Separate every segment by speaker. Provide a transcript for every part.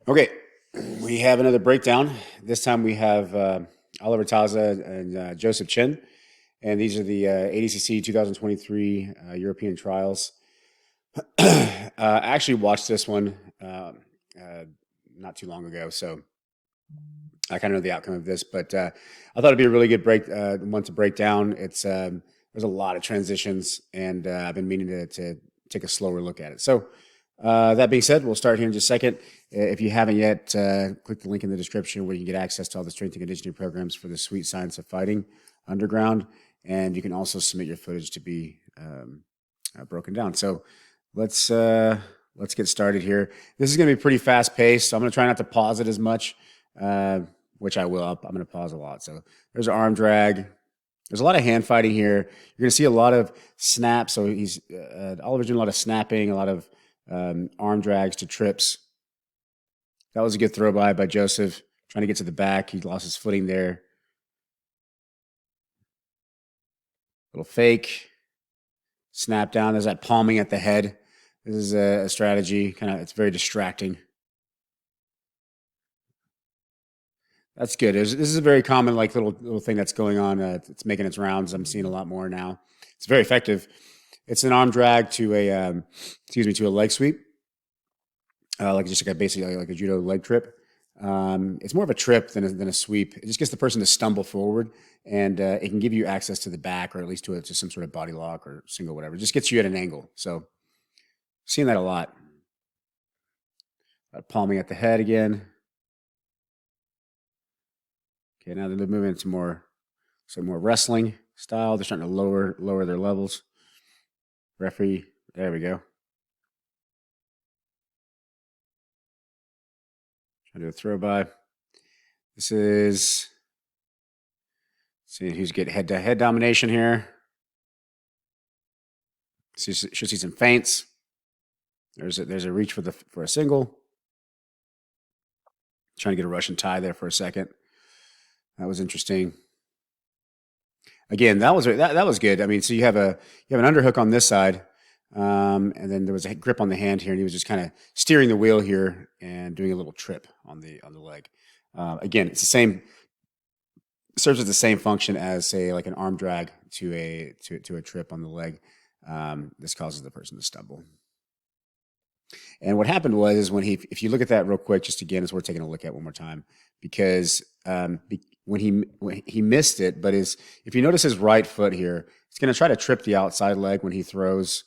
Speaker 1: Okay, we have another breakdown. This time we have Oliver Taza and Jozef Chen, and these are the ADCC 2023 European trials. I actually watched this one not too long ago, so I kind of know the outcome of this. But I thought it'd be a really good one to break down. It's there's a lot of transitions, and I've been meaning to take a slower look at it. So that being said, we'll start here in just a second. If you haven't yet, click the link in the description where you can get access to all the strength and conditioning programs for the Sweet Science of Fighting Underground, and you can also submit your footage to be broken down. So let's get started here. This is going to be pretty fast paced, so I'm going to try not to pause it as much, which I will. I'm going to pause a lot. So there's an arm drag. There's a lot of hand fighting here. You're going to see a lot of snaps. So Oliver's doing a lot of snapping, a lot of arm drags to trips. That was a good throw by Jozef, trying to get to the back. He lost his footing there. Little fake. Snap down. There's that palming at the head. This is a strategy. It's very distracting. That's good. This is a very common little thing that's going on. It's making its rounds. I'm seeing a lot more now. It's very effective. It's an arm drag to a leg sweep, basically like a judo leg trip. It's more of a trip than a sweep. It just gets the person to stumble forward, and it can give you access to the back, or at least to some sort of body lock or single, whatever. It just gets you at an angle. So, seeing that a lot. Palming at the head again. Okay, now they're moving into more wrestling style. They're starting to lower their levels. Referee, there we go. Trying to do a throw by. This is seeing who's getting head-to-head domination here. So should see some feints. There's a reach for a single. Trying to get a Russian tie there for a second. That was interesting. Again, that was good. I mean, so you have an underhook on this side, and then there was a grip on the hand here, and he was just kind of steering the wheel here and doing a little trip on the leg. Again, it's the same. Serves as the same function as, say, like an arm drag to a trip on the leg. This causes the person to stumble. And what happened was when if you look at that real quick, just again, it's worth taking a look at one more time, because when he missed it, but if you notice his right foot here, it's going to try to trip the outside leg when he throws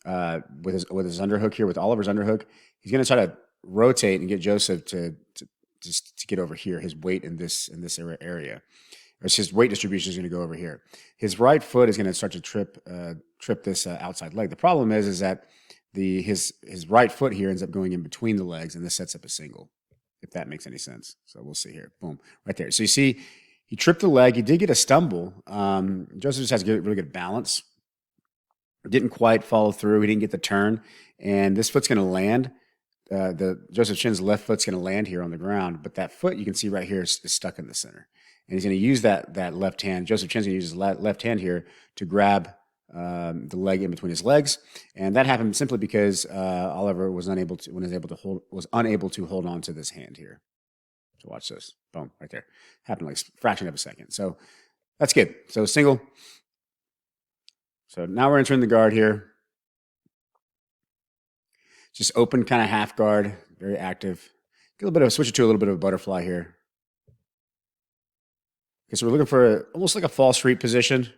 Speaker 1: with his underhook here, with Oliver's underhook. He's going to try to rotate and get Jozef to get over here. His weight in this area, or his weight distribution is going to go over here. His right foot is going to start to trip this outside leg. The problem is that his right foot here ends up going in between the legs, and this sets up a single, if that makes any sense. So we'll see here. Boom, right there. So you see, he tripped the leg. He did get a stumble. Jozef just has really good balance. Didn't quite follow through. He didn't get the turn, and this foot's going to land. Jozef Chen's left foot's going to land here on the ground, but that foot you can see right here is stuck in the center, and he's going to use that left hand. Jozef Chen's going to use his left hand here to grab the leg in between his legs, and that happened simply because Oliver was unable to hold on to this hand here. So watch this. Boom, right there. Happened like a fraction of a second. So that's good. So single. So now we're entering the guard here. Just open kind of half guard, very active. Switch it to a little bit of a butterfly here. Okay, so we're looking for almost like a false reap position.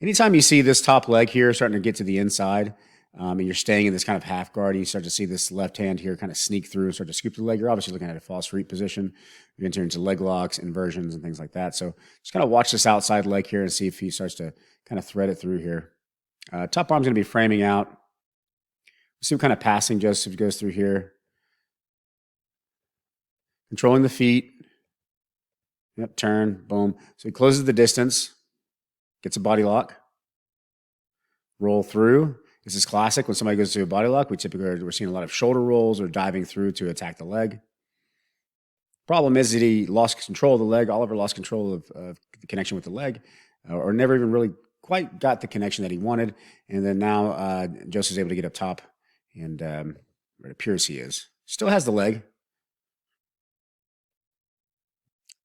Speaker 1: Anytime you see this top leg here starting to get to the inside, and you're staying in this kind of half guard, and you start to see this left hand here kind of sneak through and start to scoop the leg, you're obviously looking at a false reap position. You're entering into leg locks, inversions, and things like that. So just kind of watch this outside leg here and see if he starts to kind of thread it through here. Top arm's going to be framing out. See what kind of passing Jozef goes through here. Controlling the feet. Yep, turn, boom. So he closes the distance. Gets a body lock. Roll through. This is classic. When somebody goes to a body lock, we're seeing a lot of shoulder rolls or diving through to attack the leg. Problem is that he lost control of the leg. Oliver lost control of the connection with the leg, or never even really quite got the connection that he wanted. And then now Jozef's able to get up top, and it appears he is. Still has the leg.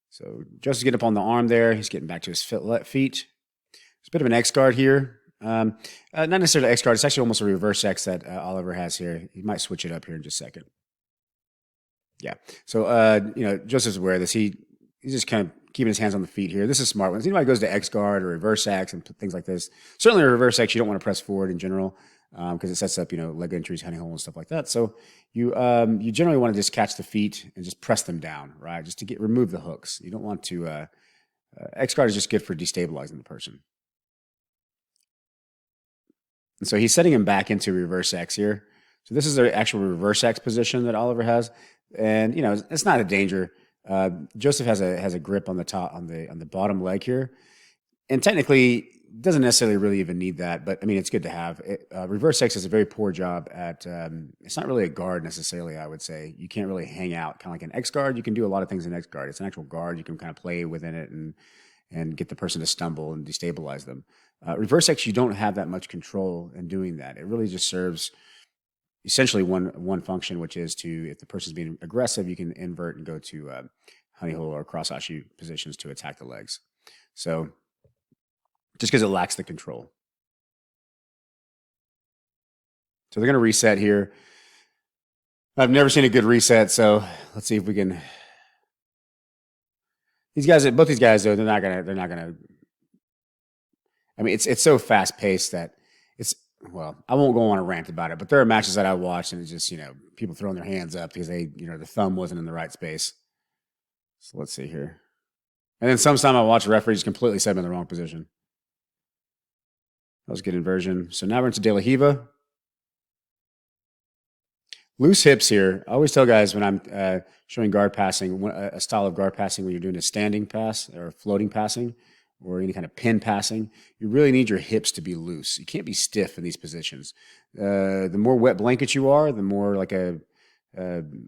Speaker 1: So Jozef's getting up on the arm there. He's getting back to his feet. It's a bit of an X guard here. Not necessarily X guard. It's actually almost a reverse X that Oliver has here. He might switch it up here in just a second. Yeah. So, Jozef's aware of this. He's just kind of keeping his hands on the feet here. This is smart. When anybody goes to X guard or reverse X and things like this, certainly a reverse X, you don't want to press forward in general because it sets up, leg entries, honey hole, and stuff like that. So you generally want to just catch the feet and just press them down, right? Just to remove the hooks. You don't want to. X guard is just good for destabilizing the person. And so he's setting him back into reverse X here. So this is the actual reverse X position that Oliver has. And, it's not a danger. Jozef has a grip on the top, on the bottom leg here. And technically doesn't necessarily really even need that, but I mean, it's good to have. Reverse X does a very poor job at, it's not really a guard necessarily, I would say. You can't really hang out kind of like an X guard. You can do a lot of things in X guard. It's an actual guard. You can kind of play within it and get the person to stumble and destabilize them. Reverse X, you don't have that much control in doing that. It really just serves essentially one function, which is if the person's being aggressive, you can invert and go to honey hole or cross ashi positions to attack the legs. So just because it lacks the control. So they're going to reset here. I've never seen a good reset, so let's see if we can. Both these guys, though, they're not gonna. I mean, it's so fast paced that I won't go on a rant about it, but there are matches that I watched and it's just, people throwing their hands up because the thumb wasn't in the right space. So let's see here. And then sometime I watch referees completely set him in the wrong position. That was a good inversion. So now we're into De La Hiva. Loose hips here. I always tell guys when I'm showing guard passing, a style of guard passing when you're doing a standing pass or floating passing or any kind of pin passing, you really need your hips to be loose. You can't be stiff in these positions. The more wet blanket you are, the more like a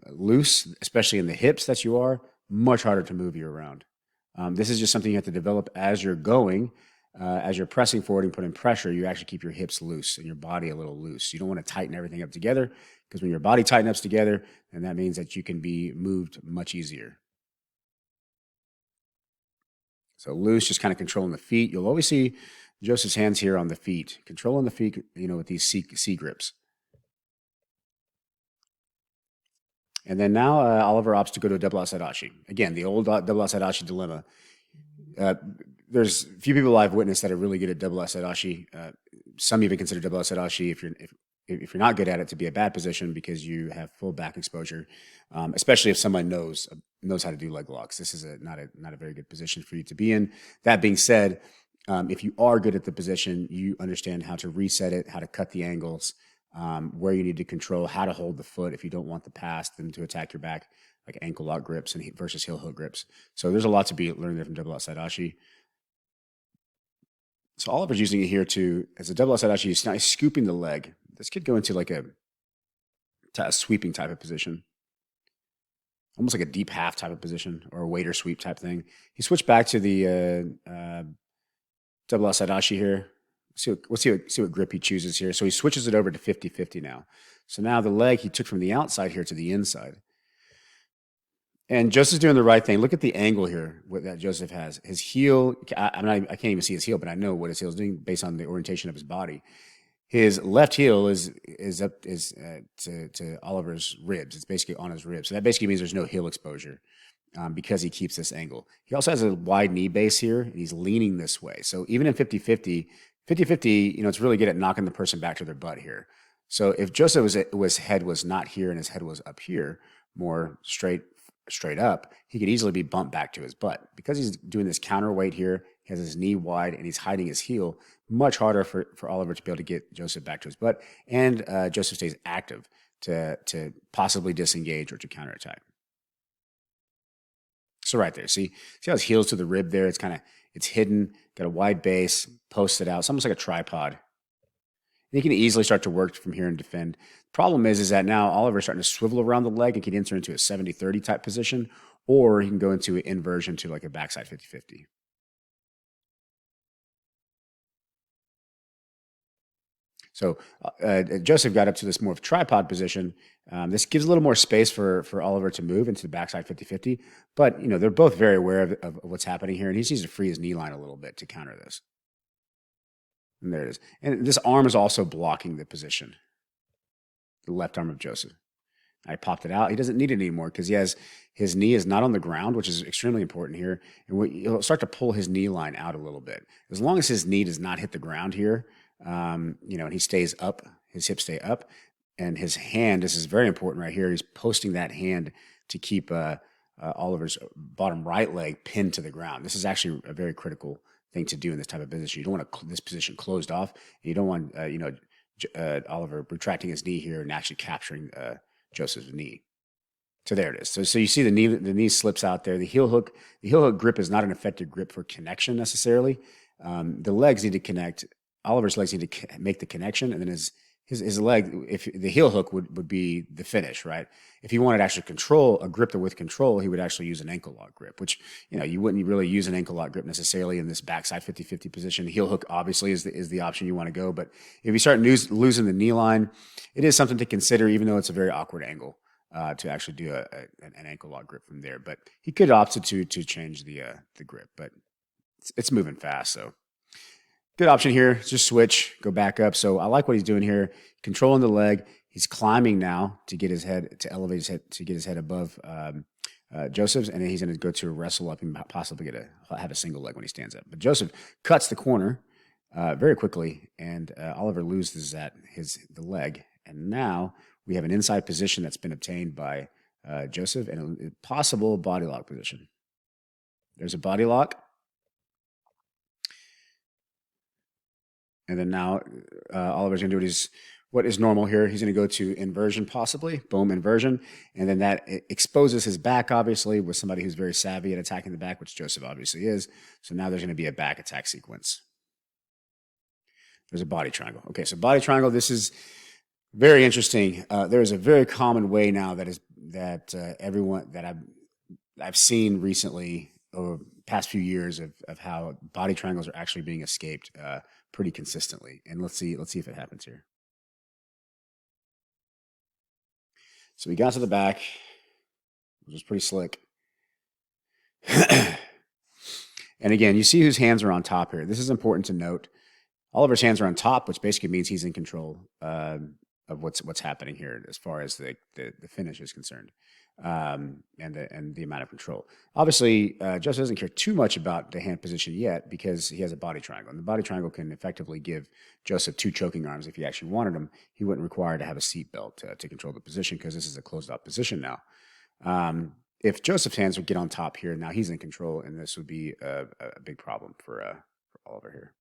Speaker 1: loose, especially in the hips that you are, much harder to move you around. This is just something you have to develop as you're going. As you're pressing forward and putting pressure, you actually keep your hips loose and your body a little loose. You don't want to tighten everything up together because when your body tightens up together, then that means that you can be moved much easier. So loose, just kind of controlling the feet. You'll always see Jozef's hands here on the feet, controlling the feet, with these C grips. And then now Oliver opts to go to a double outside ashi. Again, the old double outside ashi dilemma. There's few people I've witnessed that are really good at double outside ashi. Some even consider double outside ashi if you're not good at it to be a bad position because you have full back exposure, especially if someone knows how to do leg locks. This is not a very good position for you to be in. That being said, if you are good at the position, you understand how to reset it, how to cut the angles, where you need to control, how to hold the foot if you don't want the pass, then to attack your back, like ankle lock grips and versus heel hook grips. So there's a lot to be learned there from double outside ashi. So Oliver's using it here as a double outside ashi. He's scooping the leg. This could go into like a sweeping type of position, almost like a deep half type of position or a waiter sweep type thing. He switched back to the double outside ashi here. Let's see what grip he chooses here. So he switches it over to 50-50 now. So now the leg he took from the outside here to the inside. And Jozef's doing the right thing. Look at the angle here that Jozef has. His heel, I can't even see his heel, but I know what his heel is doing based on the orientation of his body. His left heel is up to Oliver's ribs. It's basically on his ribs. So that basically means there's no heel exposure because he keeps this angle. He also has a wide knee base here, and he's leaning this way. So even in 50-50, it's really good at knocking the person back to their butt here. So if Jozef's head was not here and his head was up here, more straight up, he could easily be bumped back to his butt. Because he's doing this counterweight here, he has his knee wide, and he's hiding his heel, much harder for Oliver to be able to get Jozef back to his butt. And Jozef stays active to possibly disengage or to counterattack. So right there, see how his heel's to the rib there? It's hidden, got a wide base, posted out. It's almost like a tripod. And he can easily start to work from here and defend. Problem is that now Oliver's starting to swivel around the leg and can enter into a 70-30 type position, or he can go into an inversion to like a backside 50-50. So Jozef got up to this more of tripod position. This gives a little more space for Oliver to move into the backside 50-50. But, they're both very aware of what's happening here. And he just needs to free his knee line a little bit to counter this. And there it is. And this arm is also blocking the position, the left arm of Jozef. I popped it out. He doesn't need it anymore because his knee is not on the ground, which is extremely important here. And he'll start to pull his knee line out a little bit. As long as his knee does not hit the ground here, and he stays up, his hips stay up, and his hand, this is very important right here, he's posting that hand to keep Oliver's bottom right leg pinned to the ground. This is actually a very critical thing to do in this type of position. You don't want this position closed off. You don't want, Oliver retracting his knee here and actually capturing Jozef's knee. So there it is. So you see the knee slips out there. The heel hook grip is not an effective grip for connection necessarily. The legs need to connect. Oliver's legs need to make the connection, and then his leg, if the heel hook would be the finish, right? If he wanted to actually control a grip with control, he would actually use an ankle lock grip, which, you wouldn't really use an ankle lock grip necessarily in this backside 50-50 position. The heel hook obviously is the option you want to go, but if you start losing the knee line, it is something to consider, even though it's a very awkward angle to actually do an ankle lock grip from there. But he could opt to change the grip, but it's moving fast, so. Good option here. Just switch, go back up. So I like what he's doing here. Controlling the leg. He's climbing now to get his head, to elevate his head, to get his head above Jozef's, and then he's going to go to a wrestle up and possibly have a single leg when he stands up. But Jozef cuts the corner very quickly, and Oliver loses the leg. And now we have an inside position that's been obtained by Jozef and a possible body lock position. There's a body lock. And then now Oliver's going to do what is normal here. He's going to go to inversion possibly, boom, inversion. And then that exposes his back, obviously, with somebody who's very savvy at attacking the back, which Jozef obviously is. So now there's going to be a back attack sequence. There's a body triangle. Okay, so body triangle, this is very interesting. There is a very common way now that everyone that I've seen recently over the past few years of how body triangles are actually being escaped pretty consistently. And let's see if it happens here. So we got to the back, which was pretty slick. And again, you see whose hands are on top here. This is important to note. Oliver's hands are on top, which basically means he's in control of what's happening here as far as the finish is concerned, and the amount of control. Obviously, Jozef doesn't care too much about the hand position yet because he has a body triangle, and the body triangle can effectively give Jozef two choking arms if he actually wanted them. He wouldn't require to have a seat belt to control the position because this is a closed out position now. If Jozef's hands would get on top here, now he's in control, and this would be a big problem for Oliver here.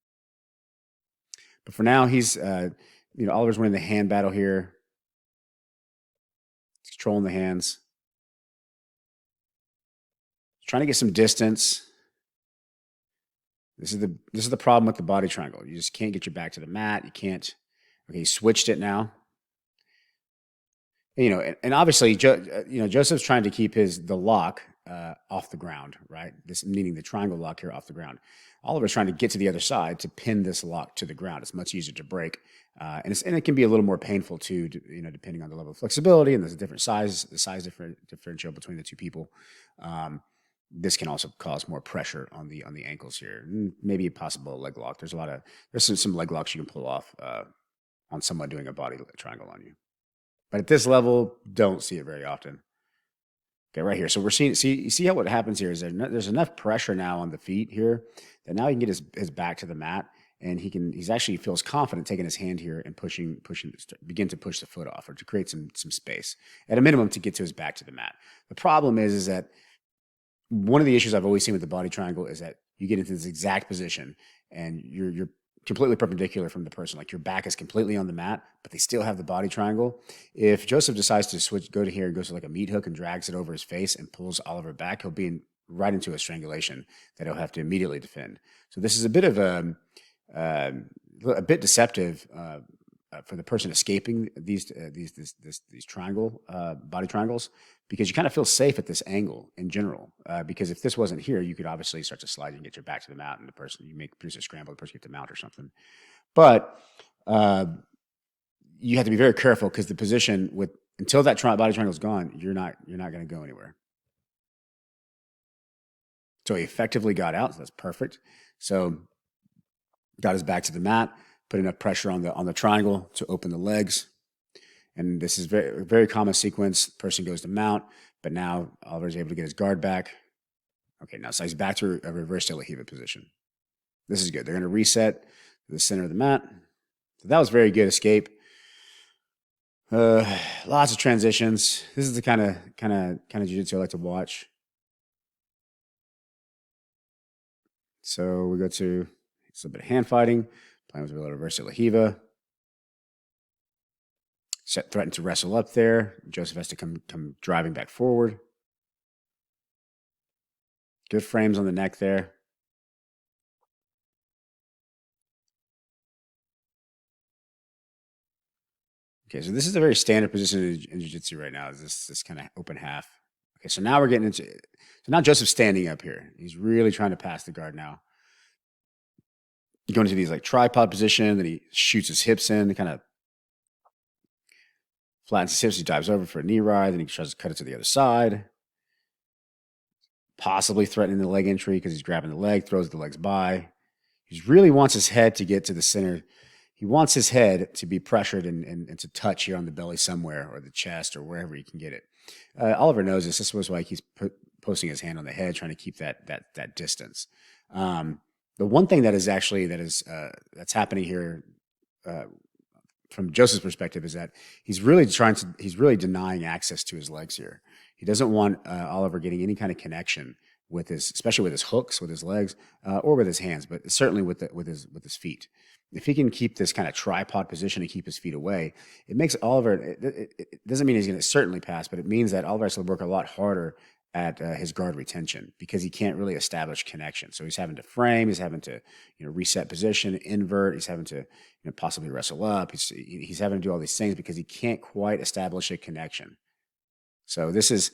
Speaker 1: But for now, he's Oliver's winning the hand battle here. He's controlling the hands. He's trying to get some distance. This is the problem with the body triangle. You just can't get your back to the mat. You can't. Okay, he switched it now. And obviously, Jozef's trying to keep the lock off the ground, right? This meaning the triangle lock here off the ground. Oliver's trying to get to the other side to pin this lock to the ground. It's much easier to break, and it can be a little more painful too, depending on the level of flexibility, and there's a different size differential between the two people. This can also cause more pressure on the ankles here. Maybe a possible leg lock. There's some leg locks you can pull off on someone doing a body triangle on you. But at this level, don't see it very often. Okay, right here. So we're seeing. You see how what happens here is there's enough pressure now on the feet here that now he can get his back to the mat, and he's actually feels confident taking his hand here and begin to push the foot off or to create some space at a minimum to get to his back to the mat. The problem is that one of the issues I've always seen with the body triangle is that you get into this exact position and you're completely perpendicular from the person. Like your back is completely on the mat, but they still have the body triangle. If Jozef decides to go to here and goes to like a meat hook and drags it over his face and pulls Oliver back, he'll be right into a strangulation that he'll have to immediately defend. So this is a bit of a bit deceptive for the person escaping these triangle body triangles, because you kind of feel safe at this angle in general. Because if this wasn't here, you could obviously start to slide and get your back to the mat, and you produce a scramble, the person get to mount or something. But you have to be very careful because the position with until that body triangle is gone, you're not going to go anywhere. So he effectively got out. So that's perfect. So got his back to the mat, put enough pressure on the triangle to open the legs. And this is very common sequence. Person goes to mount, but now Oliver's able to get his guard back. Okay, now so he's back to a reverse de la Riva position. This is good. They're going to reset to the center of the mat. So that was very good escape. Lots of transitions. This is the kind of jiu-jitsu I like to watch. So we go to a little bit of hand fighting, playing with a little reverse de la Riva. Set threatened to wrestle up there. Jozef has to come driving back forward. Good frames on the neck there. Okay, so this is a very standard position in jiu-jitsu right now. Is this kind of open half? Okay, so now we're getting into. So now Jozef's standing up here. He's really trying to pass the guard now. Going into these like tripod position, then he shoots his hips in, kind of flattens his hips. He dives over for a knee ride, then he tries to cut it to the other side. Possibly threatening the leg entry because he's grabbing the leg, throws the legs by. He really wants his head to get to the center. He wants his head to be pressured and to touch here on the belly somewhere or the chest or wherever he can get it. Oliver knows this. This was why he's posting his hand on the head, trying to keep that distance. The one thing that's happening here from Jozef's perspective is that he's really denying access to his legs here. He doesn't want Oliver getting any kind of connection with especially with his hooks, with his legs, or with his hands, but certainly with his feet. If he can keep this kind of tripod position and keep his feet away, it makes Oliver. It doesn't mean he's going to certainly pass, but it means that Oliver has to work a lot harder at his guard retention because he can't really establish connection. So he's having to frame, he's having to reset position, invert, he's having to possibly wrestle up. He's having to do all these things because he can't quite establish a connection. So this is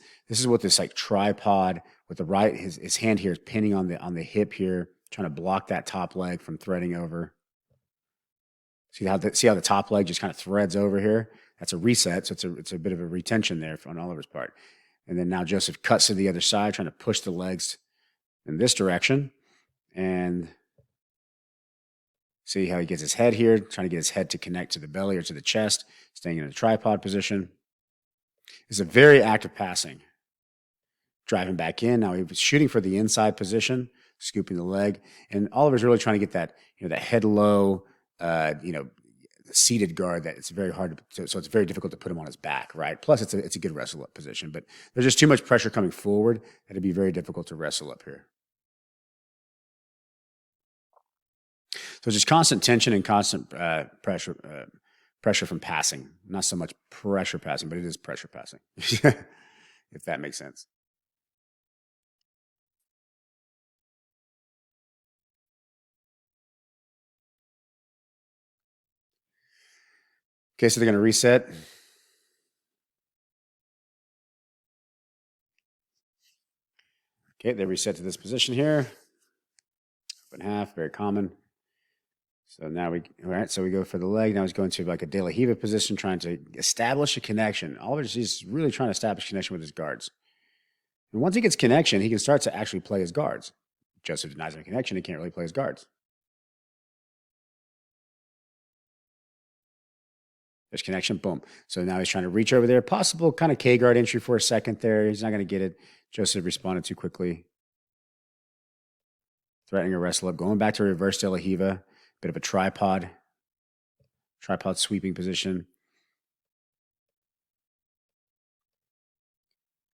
Speaker 1: what this like tripod with the right his hand here is pinning on the hip here, trying to block that top leg from threading over. See how the top leg just kind of threads over here? That's a reset, so it's a bit of a retention there on Oliver's part. And then now Jozef cuts to the other side, trying to push the legs in this direction. And see how he gets his head here, trying to get his head to connect to the belly or to the chest, staying in a tripod position. It's a very active passing. Driving back in. Now he was shooting for the inside position, scooping the leg. And Oliver's really trying to get that, that head low, seated guard that it's very hard to, so it's very difficult to put him on his back, right? Plus it's a good wrestle up position, but there's just too much pressure coming forward that it'd be very difficult to wrestle up here. So just constant tension and constant pressure from passing. Not so much pressure passing, but it is pressure passing, if that makes sense. Okay, so they're going to reset. Okay, they reset to this position here. Open half, very common. So now so we go for the leg. Now he's going to like a de la Riva position, trying to establish a connection. He's really trying to establish connection with his guards. And once he gets connection, he can start to actually play his guards. Jozef denies him a connection, he can't really play his guards. There's connection, boom. So now he's trying to reach over there. Possible kind of K-guard entry for a second there. He's not going to get it. Jozef responded too quickly. Threatening a wrestle up. Going back to reverse de la Riva. Bit of a tripod sweeping position.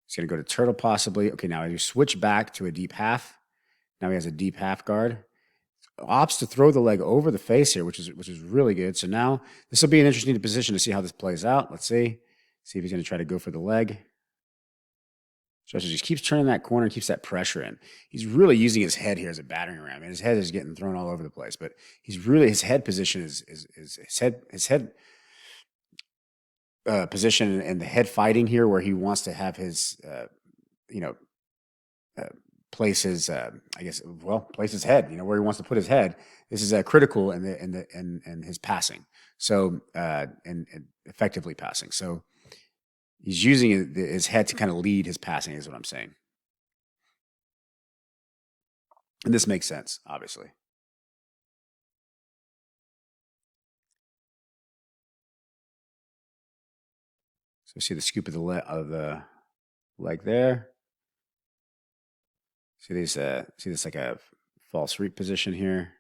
Speaker 1: He's going to go to turtle possibly. Okay, now he switch back to a deep half. Now he has a deep half guard. Opts to throw the leg over the face here, which is really good. So now this will be an interesting position to see how this plays out. Let's see. See if he's going to try to go for the leg. So he just keeps turning that corner and keeps that pressure in. He's really using his head here as a battering ram, and his head is getting thrown all over the place. But his head position is his head position and the head fighting here, where he wants to have his place his, place his head. You know, where he wants to put his head. This is critical in his passing. So and effectively passing. So he's using his head to kind of lead his passing. Is what I'm saying. And this makes sense, obviously. So see the scoop of the leg there. See this like a false reap position here.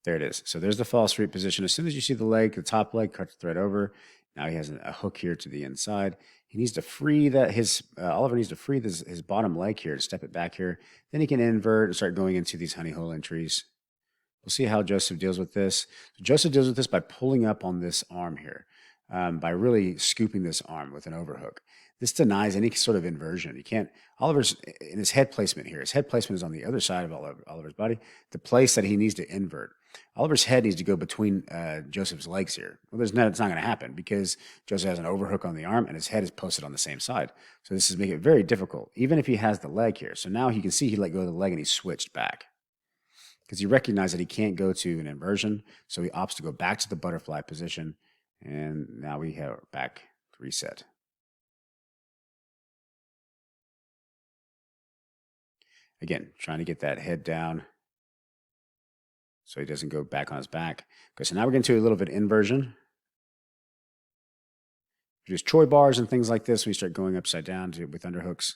Speaker 1: There it is. So there's the false reap position. As soon as you see the leg, the top leg, cut the thread over. Now he has a hook here to the inside. He needs to free that Oliver needs to free his bottom leg here to step it back here. Then he can invert and start going into these honey hole entries. We'll see how Jozef deals with this. So Jozef deals with this by pulling up on this arm here, by really scooping this arm with an overhook. This denies any sort of inversion. You can't, Oliver's in his head placement here. His head placement is on the other side of Oliver's body, the place that he needs to invert. Oliver's head needs to go between Jozef's legs here. Well, it's not going to happen because Jozef has an overhook on the arm and his head is posted on the same side. So this is making it very difficult, even if he has the leg here. So now you can see he let go of the leg and he switched back because he recognized that he can't go to an inversion. So he opts to go back to the butterfly position. And now we have back reset. Again, trying to get that head down so he doesn't go back on his back. Okay, so now we're getting to a little bit of inversion. Just Choi bars and things like this when you start going upside down with underhooks.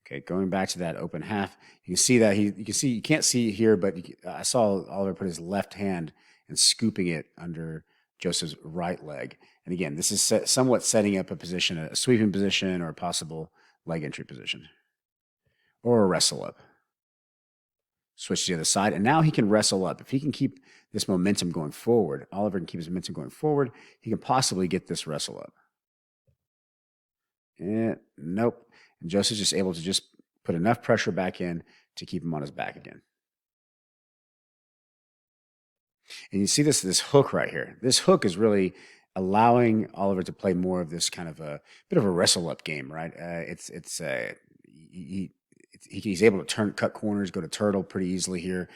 Speaker 1: Okay, going back to that open half, you can see that you can't see here, but I saw Oliver put his left hand and scooping it under Jozef's right leg. And again, this is somewhat setting up a position, a sweeping position or a possible leg entry position or a wrestle up. Switch to the other side, and now he can wrestle up. If he can keep this momentum going forward, Oliver can keep his momentum going forward, he can possibly get this wrestle up. And nope. And Jozef's just able to just put enough pressure back in to keep him on his back again. And you see this hook right here. This hook is really allowing Oliver to play more of this kind of a bit of a wrestle up game, right? He's able to cut corners, go to turtle pretty easily here.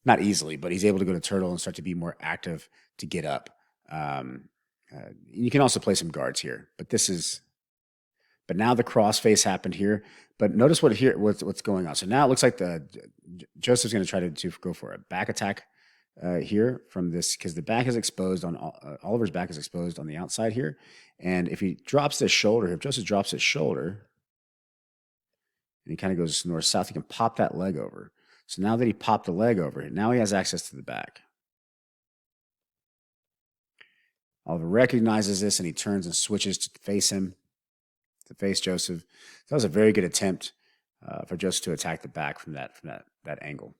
Speaker 1: Not easily, but he's able to go to turtle and start to be more active to get up. You can also play some guards here, but now the cross face happened here. But notice what's going on. So now it looks like Jozef's going to try to go for a back attack here from this because the back is exposed on Oliver's back is exposed on the outside here. And if he drops this shoulder, if Jozef drops his shoulder, and he kind of goes north-south, he can pop that leg over. So now that he popped the leg over, now he has access to the back. Oliver recognizes this and he turns and switches to face him, to face Jozef. That was a very good attempt for Jozef to attack the back from that angle.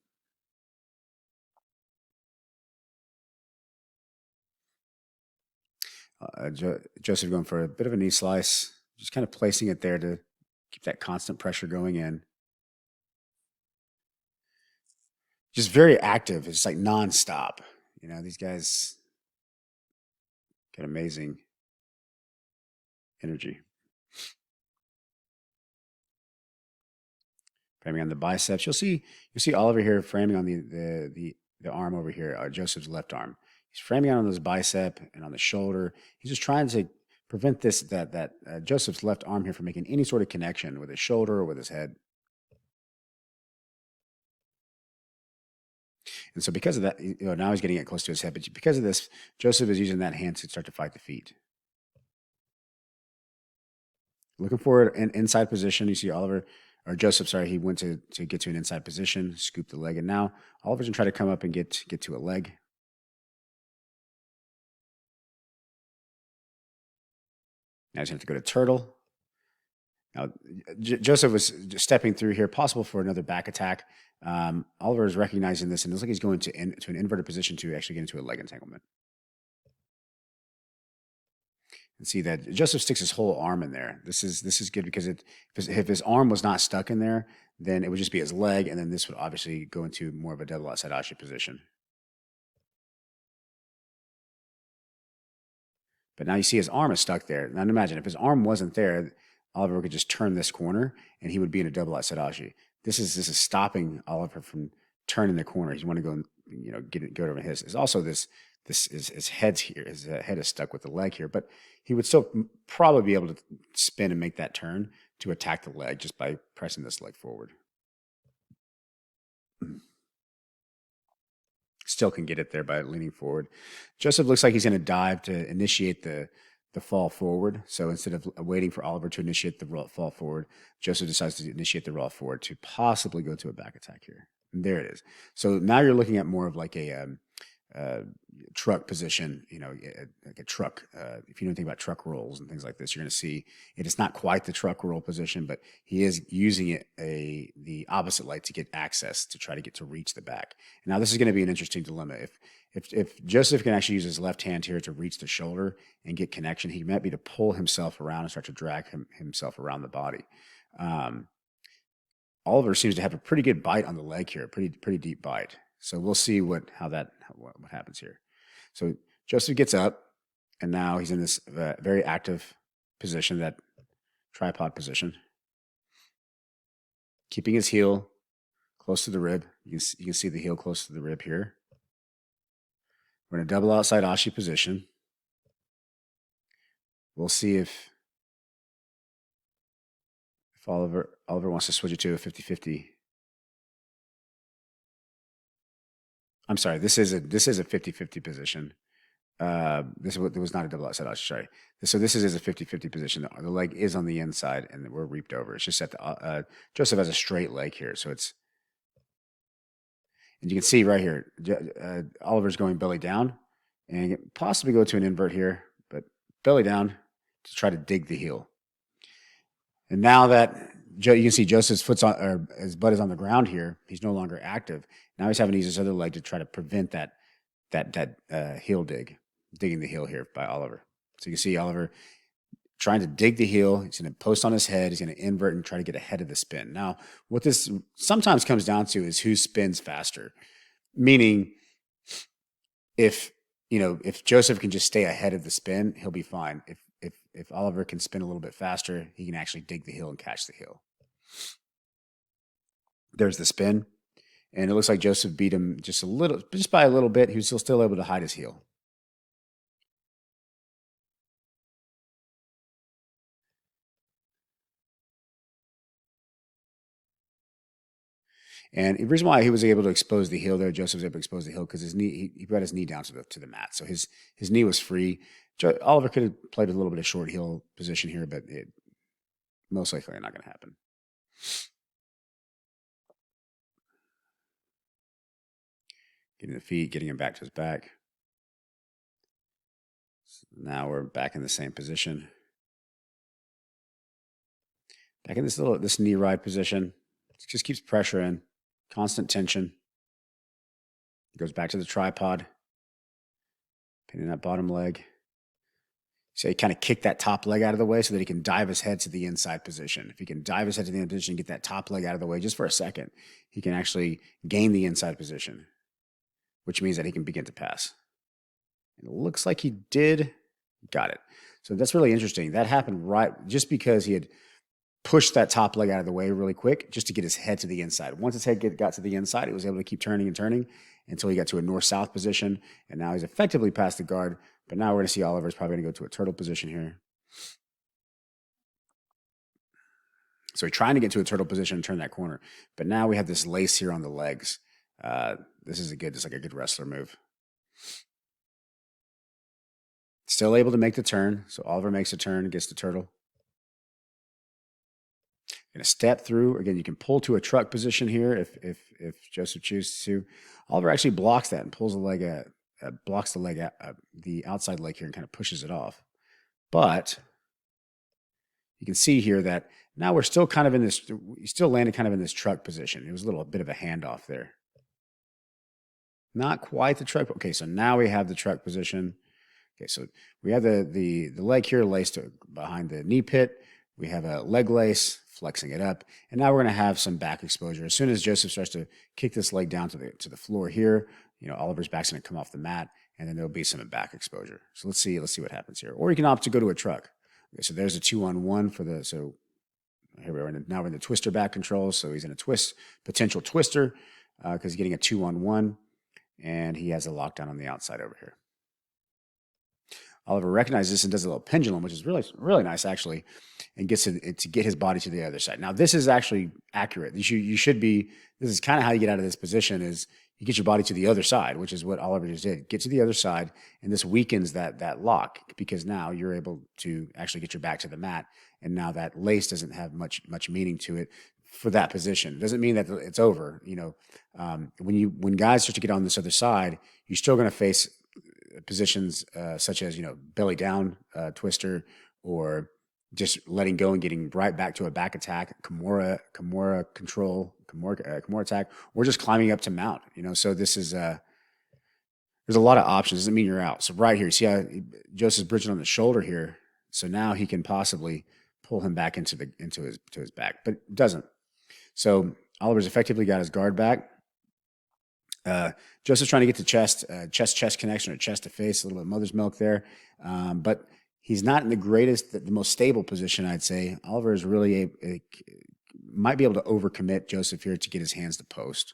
Speaker 1: Jozef going for a bit of a knee slice, just kind of placing it there to keep that constant pressure going in. Just very active. It's like nonstop. You know, these guys get amazing energy. Framing on the biceps. You'll see Oliver here framing on the arm over here, Jozef's left arm. He's framing on his bicep and on the shoulder. He's just trying to prevent that Jozef's left arm here from making any sort of connection with his shoulder or with his head. And so because of that, now he's getting it close to his head. But because of this, Jozef is using that hand to start to fight the feet. Looking for an inside position. You see Jozef, sorry, he went to get to an inside position, scoop the leg. And now Oliver's going to try to come up and get to a leg. Now he's going to have to go to turtle. Now, Jozef was stepping through here, possible for another back attack. Oliver is recognizing this, and it looks like he's going to an inverted position to actually get into a leg entanglement. And see that Jozef sticks his whole arm in there. This is good because if his arm was not stuck in there, then it would just be his leg, and then this would obviously go into more of a double outside ashi position. But now you see his arm is stuck there. Now imagine if his arm wasn't there, Oliver could just turn this corner and he would be in a double outside ashi. This is stopping Oliver from turning the corner. He's want to go and go over his. Is also his head's here. His head is stuck with the leg here, but he would still probably be able to spin and make that turn to attack the leg just by pressing this leg forward. Still can get it there by leaning forward. Jozef looks like he's going to dive to initiate the fall forward. So instead of waiting for Oliver to initiate the fall forward, Jozef decides to initiate the roll forward to possibly go to a back attack here. And there it is. So now you're looking at more of like a truck position, like a truck. If you know anything about truck rolls and things like this, you're going to see it is not quite the truck roll position, but he is using it the opposite leg to get access to try to get to reach the back. Now this is going to be an interesting dilemma. If Jozef can actually use his left hand here to reach the shoulder and get connection, he might be to pull himself around and start to drag himself around the body. Oliver seems to have a pretty good bite on the leg here, pretty deep bite. So we'll see what happens here. So Jozef gets up, and now he's in this very active position, that tripod position, keeping his heel close to the rib. You can see the heel close to the rib here. We're in a double outside ashi position. We'll see if Oliver wants to switch it to a 50-50. I'm sorry, this is a 50-50 position. This was not a double outside ashi, sorry. So this is a 50-50 position. The leg is on the inside, and we're reaped over. It's just that Jozef has a straight leg here, so it's. And you can see right here, Oliver's going belly down, and possibly go to an invert here, but belly down to try to dig the heel. And now that you can see Jozef's his butt is on the ground here, he's no longer active. Now he's having to use his other leg to try to prevent that heel digging the heel here by Oliver. So you can see Oliver trying to dig the heel. He's going to post on his head. He's going to invert and try to get ahead of the spin. Now, what this sometimes comes down to is who spins faster. Meaning, if Jozef can just stay ahead of the spin, he'll be fine. If Oliver can spin a little bit faster, he can actually dig the heel and catch the heel. There's the spin. And it looks like Jozef beat him just by a little bit. He was still able to hide his heel. And the reason why he was able to expose the heel there, Jozef was able to expose the heel because his knee, he brought his knee down to the mat. So his knee was free. Oliver could have played a little bit of short heel position here, but it most likely not going to happen. Getting the feet, getting him back to his back. So now we're back in the same position. Back in this knee ride position. It just keeps pressure in. Constant tension. Goes back to the tripod. Pinning that bottom leg. So he kind of kick that top leg out of the way so that he can dive his head to the inside position. If he can dive his head to the inside position and get that top leg out of the way just for a second, he can actually gain the inside position, which means that he can begin to pass. And it looks like he did. Got it. So that's really interesting. That happened right just because he had pushed that top leg out of the way really quick just to get his head to the inside. Once his head got to the inside, he was able to keep turning and turning until he got to a north-south position. And now he's effectively past the guard. But now we're going to see Oliver's probably going to go to a turtle position here. So he's trying to get to a turtle position and turn that corner. But now we have this lace here on the legs. This is just like a good wrestler move. Still able to make the turn. So Oliver makes a turn, gets the turtle. Going to step through. Again, you can pull to a truck position here if Jozef chooses to. Oliver actually blocks that and pulls the leg out. Blocks the leg, the outside leg here, and kind of pushes it off. But you can see here that now we're still kind of in this. We still landed kind of in this truck position. It was a little bit of a handoff there. Not quite the truck. Okay, so now we have the truck position. Okay, so we have the leg here laced behind the knee pit. We have a leg lace flexing it up, and now we're going to have some back exposure. As soon as Jozef starts to kick this leg down to the floor here, Oliver's back's going to come off the mat, and then there'll be some back exposure. So let's see what happens here. Or you can opt to go to a truck. Okay, so there's a 2-on-1 so Here we are. Now we're in the twister back control. So he's in a potential twister because he's getting a 2-on-1. And he has a lockdown on the outside over here. Oliver recognizes this and does a little pendulum, which is really, really nice, actually, and gets it to get his body to the other side. Now, this is actually accurate. You should be, this is kind of how you get out of this position is you get your body to the other side, which is what Oliver just did. Get to the other side, and this weakens that lock because now you're able to actually get your back to the mat, and now that lace doesn't have much meaning to it for that position. It doesn't mean that it's over. When guys start to get on this other side, you're still going to face positions such as belly down twister, or just letting go and getting right back to a back attack, Kimura control, Kimura attack, or just climbing up to mount. So this is there's a lot of options. Doesn't mean you're out. So right here, see how Jozef's bridging on the shoulder here. So now he can possibly pull him back into his back, but doesn't. So Oliver's effectively got his guard back. Jozef's trying to get to chest connection, or chest to face, a little bit of mother's milk there. But he's not in the most stable position, I'd say. Oliver is really might be able to overcommit Jozef here to get his hands to post.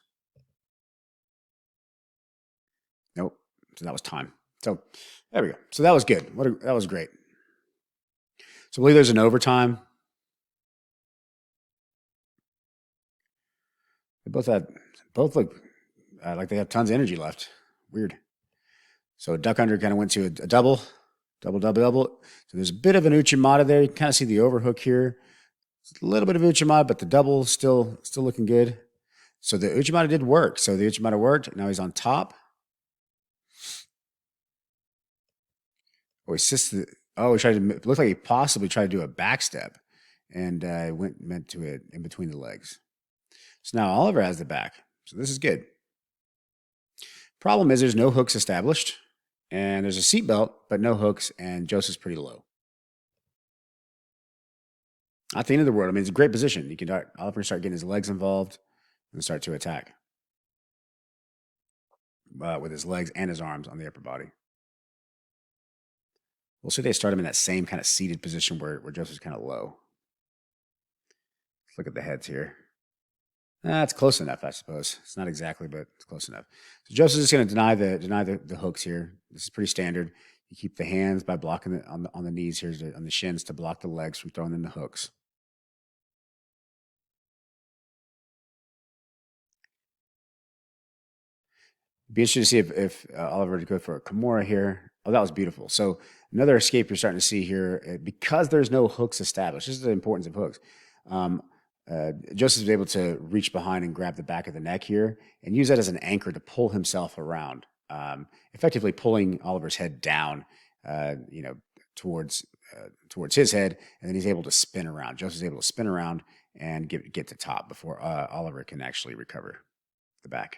Speaker 1: Nope. So that was time. So there we go. So that was good. That was great. So I believe there's an overtime. They both look like they have tons of energy left. Weird. So duck under kind of went to a double. So there's a bit of an Uchimata there. You can kind of see the overhook here. It's a little bit of Uchimata, but the double still looking good. So the Uchimata did work. So the Uchimata worked. Now he's on top. He tried to. It looked like he possibly tried to do a back step, and went to it in between the legs. So now Oliver has the back. So this is good. Problem is there's no hooks established, and there's a seatbelt, but no hooks, and Jozef's pretty low. Not the end of the world. I mean, it's a great position. Oliver can start getting his legs involved and start to attack with his legs and his arms on the upper body. We'll see if they start him in that same kind of seated position where Jozef's kind of low. Let's look at the heads here. It's close enough, I suppose. It's not exactly, but it's close enough. So Jozef's just going to deny the hooks here. This is pretty standard. You keep the hands by blocking on the knees here, on the shins, to block the legs from throwing in the hooks. Be interested to see if Oliver would go for a Kimura here. Oh, that was beautiful. So another escape you're starting to see here, because there's no hooks established. This is the importance of hooks. Jozef was able to reach behind and grab the back of the neck here and use that as an anchor to pull himself around, effectively pulling Oliver's head down, towards his head, and then he's able to spin around. Jozef's able to spin around and get to top before Oliver can actually recover the back.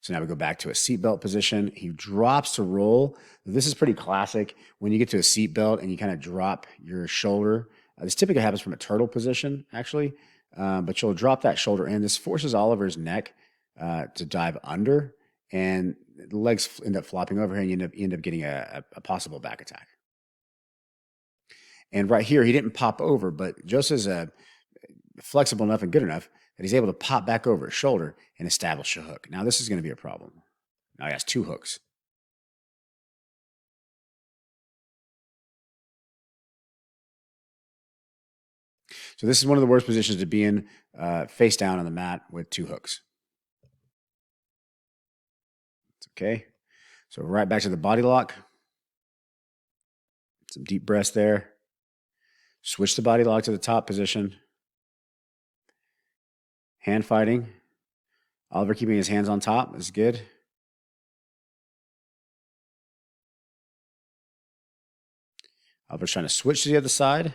Speaker 1: So now we go back to a seatbelt position. He drops to roll. This is pretty classic. When you get to a seatbelt and you kind of drop your shoulder, this typically happens from a turtle position, actually. But you'll drop that shoulder in. This forces Oliver's neck to dive under, and the legs end up flopping over here, and you end up getting a possible back attack. And right here, he didn't pop over, but Jozef's flexible enough and good enough that he's able to pop back over his shoulder and establish a hook. Now, this is going to be a problem. Now he has two hooks. So this is one of the worst positions to be in, face down on the mat with two hooks. It's okay. So right back to the body lock. Some deep breaths there. Switch the body lock to the top position. Hand fighting. Oliver keeping his hands on top is good. Oliver's trying to switch to the other side.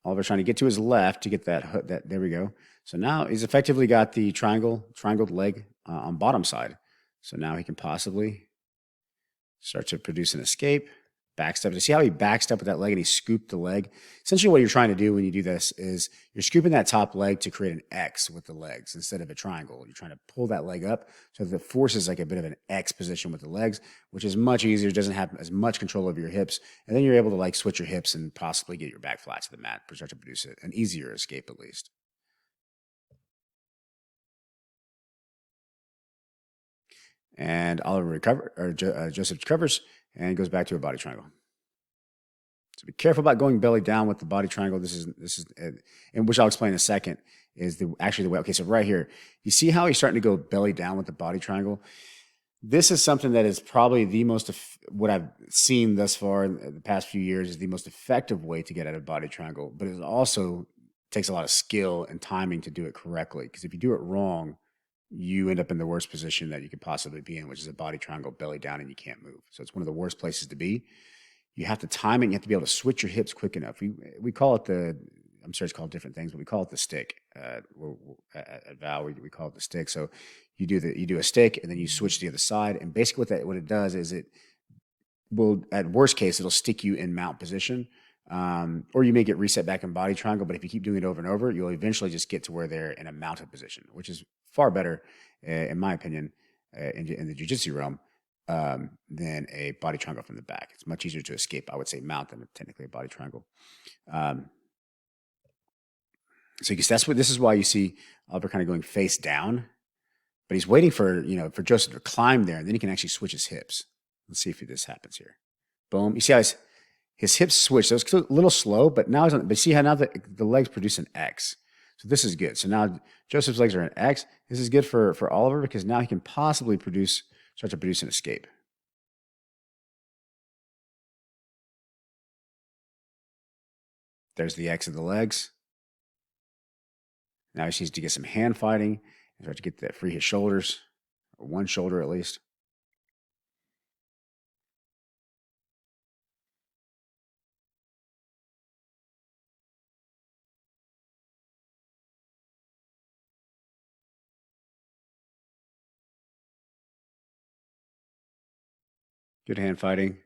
Speaker 1: Oliver's trying to get to his left to get that. There we go. So now he's effectively got the triangled leg on bottom side. So now he can possibly start to produce an escape. Backstep. You see how he backstepped with that leg and he scooped the leg? Essentially what you're trying to do when you do this is you're scooping that top leg to create an X with the legs instead of a triangle. You're trying to pull that leg up so that it forces like a bit of an X position with the legs, which is much easier, doesn't have as much control over your hips. And then you're able to like switch your hips and possibly get your back flat to the mat, start to produce an easier escape at least. And Oliver Jozef recovers and goes back to a body triangle. So be careful about going belly down with the body triangle. This is, and which I'll explain in a second, is actually the way. Okay, so right here, you see how he's starting to go belly down with the body triangle. This is something that is probably the most, what I've seen thus far in the past few years, is the most effective way to get out of body triangle. But it also takes a lot of skill and timing to do it correctly. Because if you do it wrong, you end up in the worst position that you could possibly be in, which is a body triangle, belly down, and you can't move. So it's one of the worst places to be. You have to time it. You have to be able to switch your hips quick enough. We call it I'm sure it's called different things, but we call it the stick. At Val, we call it the stick. So you do a stick and then you switch to the other side. And basically what it does is it will, at worst case, it'll stick you in mount position. Or you may get reset back in body triangle, but if you keep doing it over and over, you'll eventually just get to where they're in a mounted position, which is far better, in my opinion, in the jiu-jitsu realm, than a body triangle from the back. It's much easier to escape, I would say, mount than technically a body triangle. So this is why you see Oliver kind of going face down, but he's waiting for Jozef to climb there, and then he can actually switch his hips. Let's see if this happens here. Boom. You see how his hips switch. So it's a little slow, but now but see how now the legs produce an X. So this is good. So now Jozef's legs are an X. This is good for Oliver because now he can possibly start to produce an escape. There's the X of the legs. Now he needs to get some hand fighting and start to get that free his shoulders, or one shoulder at least. Good hand fighting.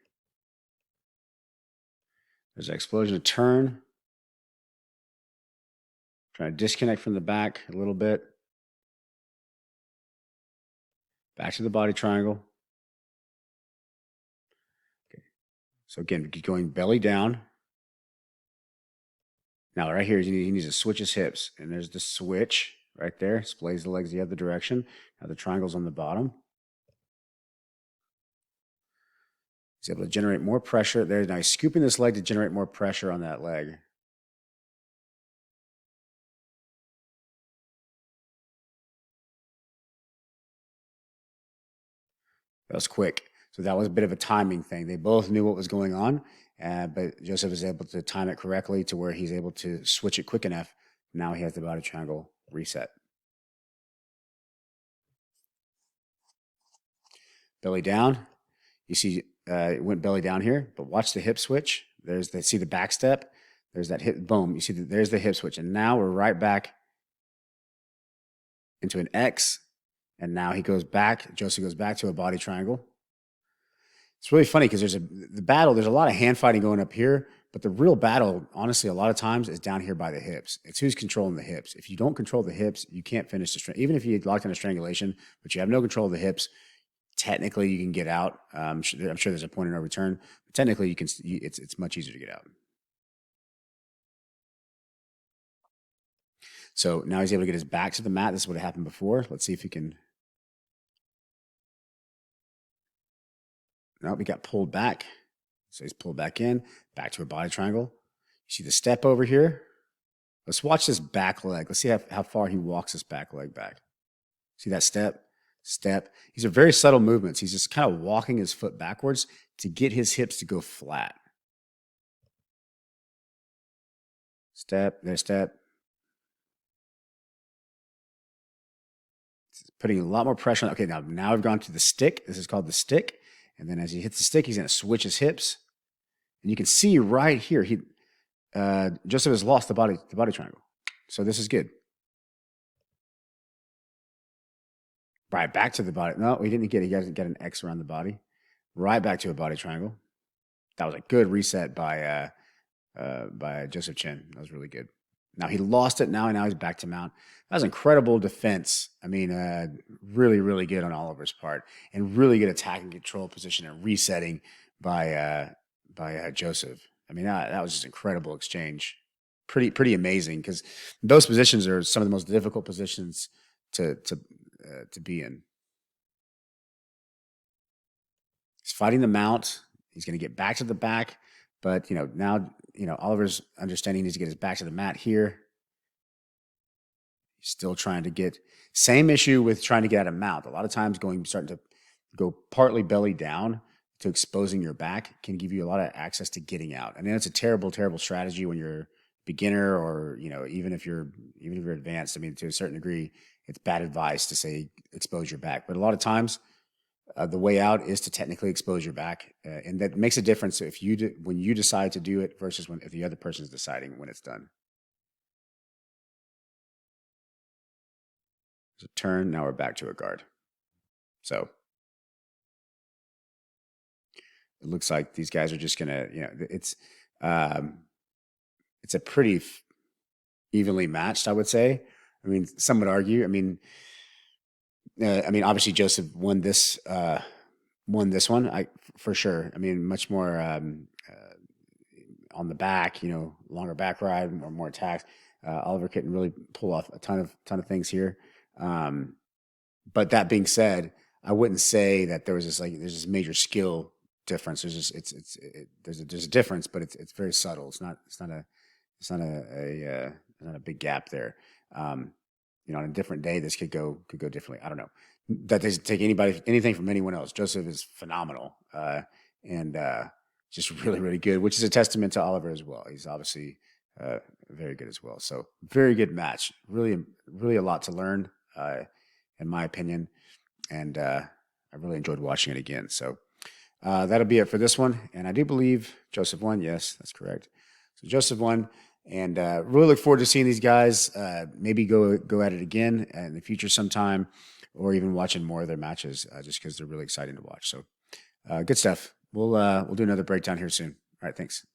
Speaker 1: There's an explosion, a turn. Trying to disconnect from the back a little bit. Back to the body triangle. Okay. So again, going belly down. Now right here, he needs to switch his hips. And there's the switch right there. Splays the legs the other direction. Now the triangle's on the bottom. He's able to generate more pressure there. Now he's scooping this leg to generate more pressure on that leg. That was quick. So that was a bit of a timing thing. They both knew what was going on, but Jozef was able to time it correctly to where he's able to switch it quick enough. Now he has the body triangle reset. Belly down. You see it went belly down here, but watch the hip switch. See the back step. There's that hip, boom. You see there's the hip switch. And now we're right back into an X. And now he goes back. Jozef goes back to a body triangle. It's really funny because there's a lot of hand fighting going up here, but the real battle, honestly, a lot of times is down here by the hips. It's who's controlling the hips. If you don't control the hips, you can't finish the strength. Even if you locked in a strangulation, but you have no control of the hips, technically you can get out. I'm sure there's a point of no return, but technically you can. It's much easier to get out. So now he's able to get his back to the mat. This is what happened before. Let's see if he can. No, we got pulled back. So he's pulled back in, back to a body triangle. You see the step over here? Let's watch this back leg. Let's see how far he walks this back leg back. See that step? Step. These are very subtle movements. He's just kind of walking his foot backwards to get his hips to go flat. Step, there's step. Putting a lot more pressure on. Okay, now I've gone to the stick. This is called the stick. And then as he hits the stick, he's going to switch his hips. And you can see right here, Jozef has lost the body triangle. So this is good. Right back to the body. No, he didn't get it. He got an X around the body. Right back to a body triangle. that was a good reset by Joseph Chen. That was really good. Now he lost it now, and now he's back to mount. That was incredible defense. I mean, really, really good on Oliver's part, and really good attack and control position and resetting by Joseph. I mean, that was just incredible exchange. Pretty amazing, because those positions are some of the most difficult positions to be in. He's fighting the mount. He's going to get back to the back, but now Oliver's understanding he needs to get his back to the mat here. He's still trying to get same issue with trying to get out of mount. A lot of times starting to go partly belly down to exposing your back can give you a lot of access to getting out. I mean, it's a terrible, terrible strategy when you're beginner, or even if you're advanced. I mean, to a certain degree, it's bad advice to say expose your back. But a lot of times, the way out is to technically expose your back, and that makes a difference when you decide to do it versus if the other person is deciding when it's done. There's a turn. Now we're back to a guard. So it looks like these guys are just gonna, it's a pretty evenly matched, I would say. I mean, some would argue. I mean, obviously Joseph won this one, for sure. I mean, much more on the back, longer back ride, more attacks. Oliver couldn't really pull off a ton of things here. But that being said, I wouldn't say that there's this major skill difference. There's a difference, but it's very subtle. It's not a big gap there. On a different day, this could go differently. I don't know. That doesn't take anything from anyone else. Joseph is phenomenal, and just really, really good, which is a testament to Oliver as well. He's obviously very good as well. So very good match. Really, really a lot to learn, in my opinion, and I really enjoyed watching it again. So that'll be it for this one. And I do believe Joseph won. Yes, that's correct. So Joseph won. And really look forward to seeing these guys maybe go at it again in the future sometime, or even watching more of their matches, just because they're really exciting to watch. So good stuff. We'll do another breakdown here soon. All right, thanks.